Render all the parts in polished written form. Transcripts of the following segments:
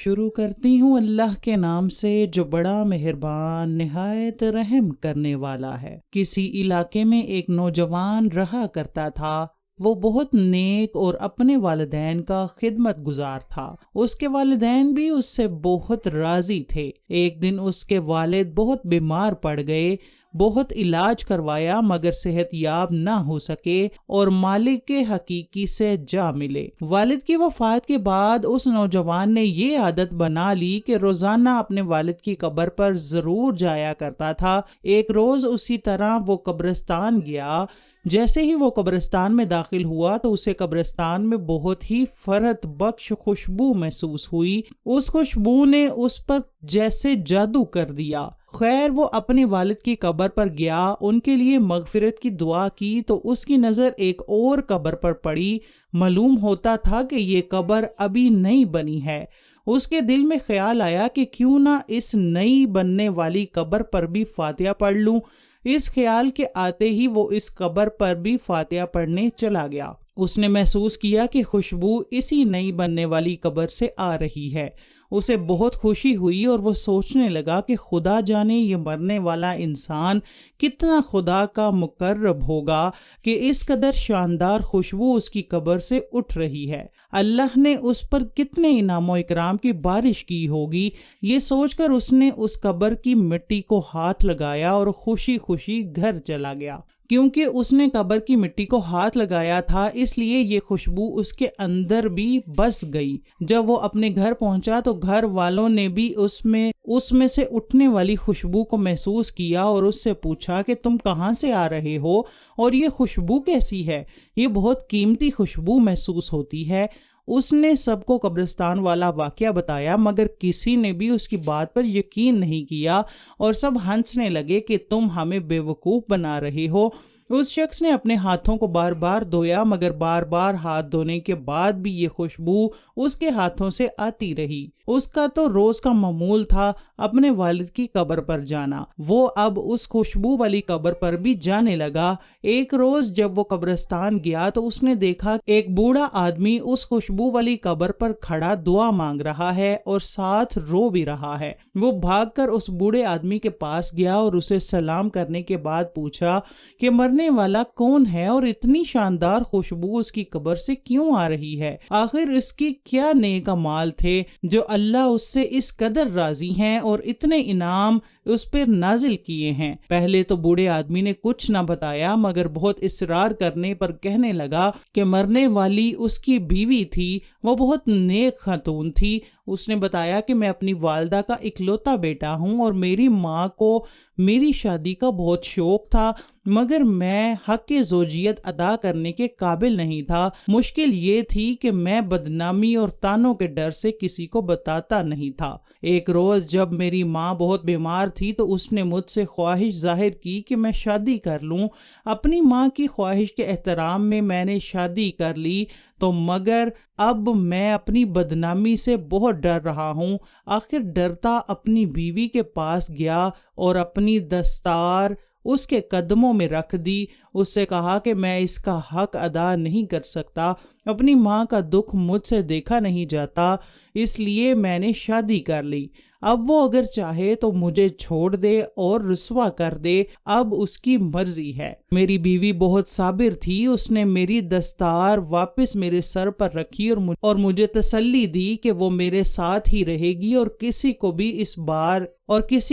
شروع کرتی ہوں اللہ کے نام سے جو بڑا مہربان نہایت رحم کرنے والا ہے۔ کسی علاقے میں ایک نوجوان رہا کرتا تھا۔ وہ بہت نیک اور اپنے والدین کا خدمت گزار تھا۔ اس کے والدین بھی اس سے بہت راضی تھے۔ ایک دن اس کے والد بہت بیمار پڑ گئے۔ بہت علاج کروایا مگر صحت یاب نہ ہو سکے اور مالک کے حقیقی سے جا ملے۔ والد کی وفات کے بعد اس نوجوان نے یہ عادت بنا لی کہ روزانہ اپنے والد کی قبر پر ضرور جایا کرتا تھا۔ ایک روز اسی طرح وہ قبرستان گیا۔ جیسے ہی وہ قبرستان میں داخل ہوا تو اسے قبرستان میں بہت ہی فرحت بخش خوشبو محسوس ہوئی۔ اس خوشبو نے اس پر جیسے جادو کر دیا۔ خیر وہ اپنے والد کی قبر پر گیا، ان کے لیے مغفرت کی دعا کی تو اس کی نظر ایک اور قبر پر پڑی۔ معلوم ہوتا تھا کہ یہ قبر ابھی نئی بنی ہے۔ اس کے دل میں خیال آیا کہ کیوں نہ اس نئی بننے والی قبر پر بھی فاتحہ پڑھ لوں۔ اس خیال کے آتے ہی وہ اس قبر پر بھی فاتحہ پڑھنے چلا گیا۔ اس نے محسوس کیا کہ خوشبو اسی نئی بننے والی قبر سے آ رہی ہے۔ اسے بہت خوشی ہوئی اور وہ سوچنے لگا کہ خدا جانے یہ مرنے والا انسان کتنا خدا کا مقرب ہوگا کہ اس قدر شاندار خوشبو اس کی قبر سے اٹھ رہی ہے۔ اللہ نے اس پر کتنے انعام و اکرام کی بارش کی ہوگی۔ یہ سوچ کر اس نے اس قبر کی مٹی کو ہاتھ لگایا اور خوشی خوشی گھر چلا گیا۔ کیونکہ اس نے قبر کی مٹی کو ہاتھ لگایا تھا اس لیے یہ خوشبو اس کے اندر بھی بس گئی۔ جب وہ اپنے گھر پہنچا تو گھر والوں نے بھی اس میں سے اٹھنے والی خوشبو کو محسوس کیا اور اس سے پوچھا کہ تم کہاں سے آ رہے ہو اور یہ خوشبو کیسی ہے؟ یہ بہت قیمتی خوشبو محسوس ہوتی ہے۔ اس نے سب کو قبرستان والا واقعہ بتایا مگر کسی نے بھی اس کی بات پر یقین نہیں کیا اور سب ہنسنے لگے کہ تم ہمیں بے وقوف بنا رہے ہو۔ اس شخص نے اپنے ہاتھوں کو بار بار دھویا مگر بار بار ہاتھ دھونے کے بعد بھی یہ خوشبو اس کے ہاتھوں سے آتی رہی۔ اس کا تو روز کا معمول تھا اپنے والد کی قبر پر جانا۔ وہ اب اس خوشبو والی قبر پر بھی جانے لگا۔ ایک روز جب وہ قبرستان گیا تو اس نے دیکھا ایک بوڑھا آدمی اس خوشبو والی قبر پر کھڑا دعا مانگ رہا ہے اور ساتھ رو بھی رہا ہے۔ وہ بھاگ کر اس بوڑھے آدمی کے پاس گیا اور اسے سلام کرنے کے بعد پوچھا کہ مرنے والا کون ہے اور اتنی شاندار خوشبو اس کی قبر سے کیوں آ رہی ہے؟ آخر اس کی کیا نیک اعمال تھے جو اللہ اس سے اس قدر راضی ہیں اور اتنے انعام اس پر نازل کیے ہیں؟ پہلے تو بوڑھے آدمی نے کچھ نہ بتایا مگر بہت اصرار کرنے پر کہنے لگا کہ مرنے والی اس کی بیوی تھی، وہ بہت نیک خاتون تھی۔ اس نے بتایا کہ میں اپنی والدہ کا اکلوتا بیٹا ہوں اور میری ماں کو میری شادی کا بہت شوق تھا مگر میں حق زوجیت ادا کرنے کے قابل نہیں تھا۔ مشکل یہ تھی کہ میں بدنامی اور طعنوں کے ڈر سے کسی کو بتاتا نہیں تھا۔ ایک روز جب میری ماں بہت بیمار تھی تو اس نے مجھ سے خواہش ظاہر کی کہ میں شادی کر لوں۔ اپنی ماں کی خواہش کے احترام میں نے شادی کر لی تو مگر اب میں اپنی بدنامی سے بہت ڈر رہا ہوں۔ آخر ڈرتا اپنی بیوی کے پاس گیا اور اپنی دستار اس کے قدموں میں رکھ دی۔ اس سے کہا کہ میں اس کا حق ادا نہیں کر سکتا، اپنی ماں کا دکھ مجھ سے دیکھا نہیں جاتا، اس لیے میں نے شادی کر لی۔ اب وہ اگر چاہے تو مجھے چھوڑ دے اور رسوا کر دے، اب اس کی مرضی ہے۔ میری بیوی بہت صابر تھی، اس نے میری دستار واپس میرے سر پر رکھی اور مجھے تسلی دی کہ وہ میرے ساتھ ہی رہے گی اور کسی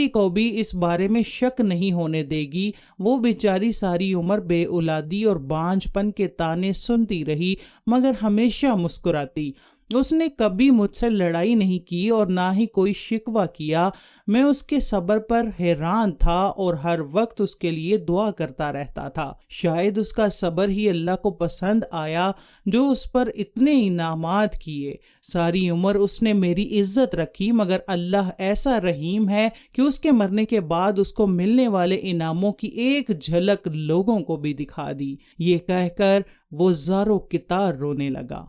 کو بھی اس بارے میں شک نہیں ہونے دے گی۔ وہ بیچاری ساری عمر بے اولادی اور بانجھ پن کے طعنے سنتی رہی مگر ہمیشہ مسکراتی۔ اس نے کبھی مجھ سے لڑائی نہیں کی اور نہ ہی کوئی شکوہ کیا۔ میں اس کے صبر پر حیران تھا اور ہر وقت اس کے لیے دعا کرتا رہتا تھا۔ شاید اس کا صبر ہی اللہ کو پسند آیا جو اس پر اتنے انعامات کیے۔ ساری عمر اس نے میری عزت رکھی مگر اللہ ایسا رحیم ہے کہ اس کے مرنے کے بعد اس کو ملنے والے انعاموں کی ایک جھلک لوگوں کو بھی دکھا دی۔ یہ کہہ کر وہ زارو کتار رونے لگا۔